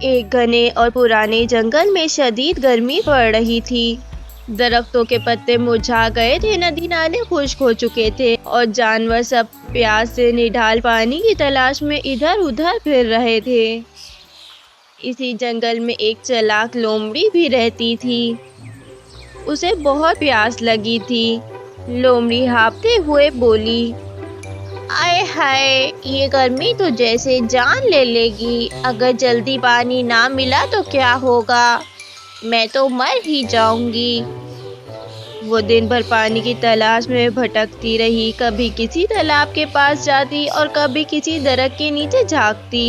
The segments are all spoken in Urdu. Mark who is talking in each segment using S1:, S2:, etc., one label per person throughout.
S1: ایک گھنے اور پرانے جنگل میں شدید گرمی پڑ رہی تھی۔ درختوں کے پتے مرجھا گئے تھے، ندی نالے خشک ہو چکے تھے اور جانور سب پیاس سے نڈھال پانی کی تلاش میں ادھر ادھر پھر رہے تھے۔ اسی جنگل میں ایک چالاک لومڑی بھی رہتی تھی۔ اسے بہت پیاس لگی تھی۔ لومڑی ہانپتے ہوئے بولی، آئے ہائے، یہ گرمی تو جیسے جان لے لے گی۔ اگر جلدی پانی نہ ملا تو کیا ہوگا؟ میں تو مر ہی جاؤں گی۔ وہ دن بھر پانی کی تلاش میں بھٹکتی رہی، کبھی کسی تالاب کے پاس جاتی اور کبھی کسی درخت کے نیچے جھانکتی،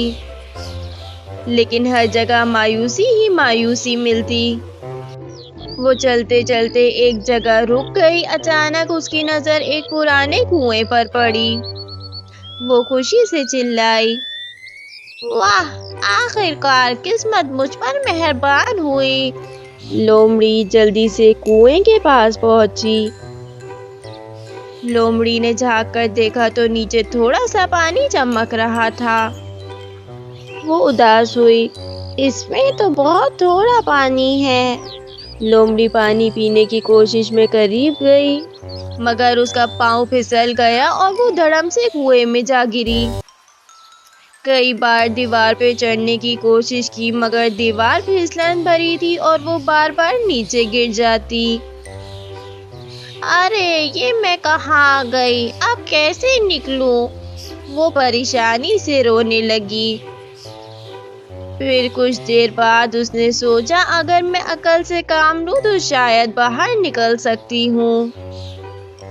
S1: لیکن ہر جگہ مایوسی ہی مایوسی ملتی۔ وہ چلتے چلتے ایک جگہ رک گئی۔ اچانک اس کی نظر ایک پرانے کنویں پر پڑی۔ وہ خوشی سے چلائی، واہ، آخرکار قسمت مجھ پر مہربان ہوئی۔ لومڑی جلدی سے کنویں کے پاس پہنچی۔ لومڑی نے جھانک کر دیکھا تو نیچے تھوڑا سا پانی چمک رہا تھا۔ وہ اداس ہوئی، اس میں تو بہت تھوڑا پانی ہے۔ لومڑی پانی پینے کی کوشش میں قریب گئی، مگر اس کا پاؤں پھسل گیا اور وہ دھڑام سے کنویں میں جا گری۔ کئی بار دیوار پہ چڑھنے کی کوشش کی، مگر دیوار پھسلن بھری تھی اور وہ بار بار نیچے گر جاتی۔ ارے، یہ میں کہاں آ گئی؟ اب کیسے نکلوں؟ وہ پریشانی سے رونے لگی۔ پھر کچھ دیر بعد اس نے سوچا، اگر میں عقل سے کام لوں تو شاید باہر نکل سکتی ہوں۔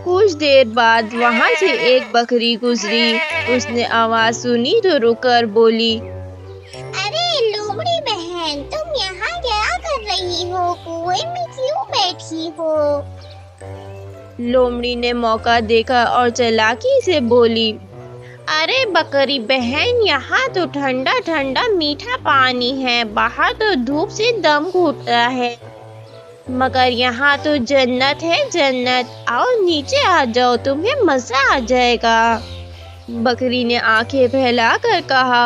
S1: کچھ دیر بعد وہاں سے ایک بکری گزری۔ اس نے آواز سنی تو رک کر بولی،
S2: ارے لومڑی بہن، تم یہاں کیا کر رہی ہو؟ کنویں میں کیوں بیٹھی ہو؟
S1: لومڑی نے موقع دیکھا اور چالاکی سے بولی، ارے بکری بہن، یہاں تو ٹھنڈا ٹھنڈا میٹھا پانی ہے، باہر تو دھوپ سے دم گھٹتا ہے، مگر یہاں تو جنت ہے، جنت۔ آؤ نیچے آ جاؤ، تمہیں مزہ آ جائے گا۔ بکری نے آنکھیں پھیلا کر کہا،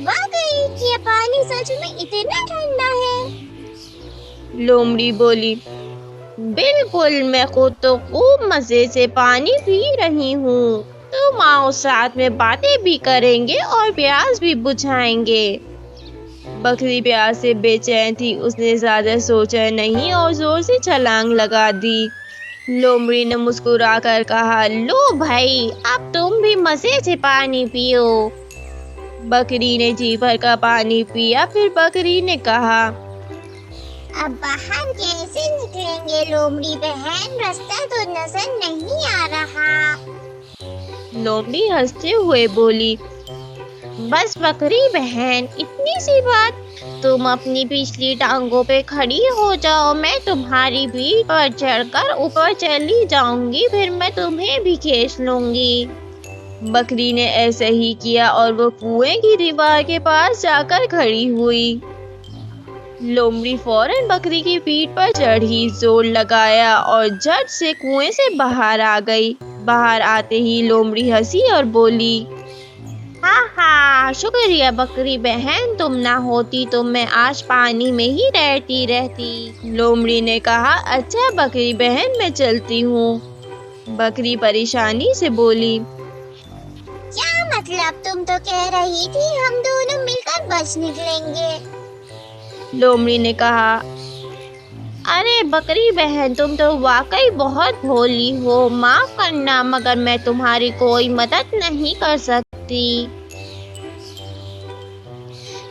S2: واقعی یہ پانی سچ میں اتنا ٹھنڈا ہے؟
S1: لومڑی بولی، بالکل، میں خود تو خوب مزے سے پانی پی رہی ہوں۔ تم آؤ، ساتھ میں باتیں بھی کریں گے اور پیاس بھی بجھائیں گے۔ بکری پیاس سے بے چین تھی، اس نے زیادہ سوچا نہیں اور زور سے چھلانگ لگا دی۔ لومڑی نے مسکرا کر کہا، لو بھائی، اب تم بھی مزے سے پانی پیو۔ بکری نے جی بھر کا پانی پیا۔ پھر بکری نے کہا،
S2: اب باہر کیسے نکلیں گے لومڑی بہن؟ راستہ تو نظر نہیں آ رہا۔
S1: لومڑی ہنستے ہوئے بولی، بس بکری بہن، اتنی سی بات، تم اپنی پچھلی ٹانگوں پہ کھڑی ہو جاؤ، میں تمہاری پیٹھ پر چڑھ کر اوپر چلی جاؤں گی، پھر میں تمہیں بھی کھینچ لوں گی۔ بکری نے ایسا ہی کیا اور وہ کنویں کی دیوار کے پاس جا کر کھڑی ہوئی۔ لومڑی فوراً بکری کی پیٹھ پر چڑھی، زور لگایا اور جھٹ سے کنویں سے باہر آ گئی۔ باہر آتے ہی لومڑی ہنسی اور بولی، ہاں ہاں، شکریہ بکری بہن، تم نہ ہوتی تو میں آج پانی میں ہی رہتی۔ لومڑی نے کہا، اچھا بکری بہن، میں چلتی ہوں۔ بکری پریشانی سے بولی،
S2: کیا مطلب؟ تم تو کہہ رہی تھی ہم دونوں مل کر بچ نکلیں گے۔
S1: لومڑی نے کہا، ارے بکری بہن، تم تو واقعی بہت بھولی ہو، معاف کرنا، مگر میں تمہاری کوئی مدد نہیں کر سکتی۔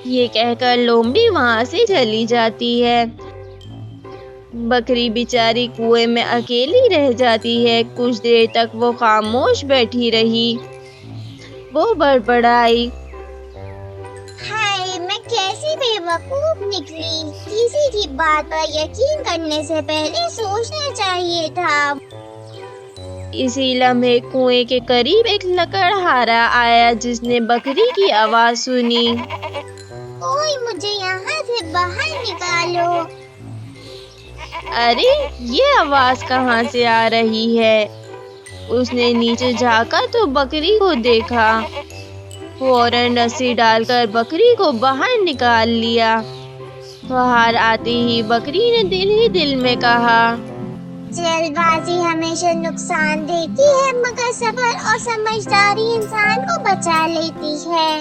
S1: یہ کہہ کر لومڑی وہاں سے چلی جاتی ہے۔ بکری بیچاری کنویں میں اکیلی رہ جاتی ہے۔ کچھ دیر تک وہ خاموش بیٹھی رہی۔ وہ بڑبڑائی،
S2: ہائے، میں کیسی بے وقوف نکلی، کسی کی بات پر یقین کرنے سے پہلے سوچنا چاہیے تھا۔
S1: اسی لمحے کنویں کے قریب ایک لکڑہارا آیا، جس نے بکری کی آواز سنی۔
S2: کوئی مجھے یہاں سے باہر نکالو۔
S1: ارے، یہ آواز کہاں سے آ رہی ہے؟ اس نے نیچے جھانکا تو بکری کو دیکھا۔ فوراً رسی ڈال کر بکری کو باہر نکال لیا۔ باہر آتے ہی بکری نے دل ہی دل میں کہا،
S2: جلد بازی ہمیشہ نقصان دیتی ہے، مگر صبر اور سمجھداری انسان کو بچا لیتی ہے۔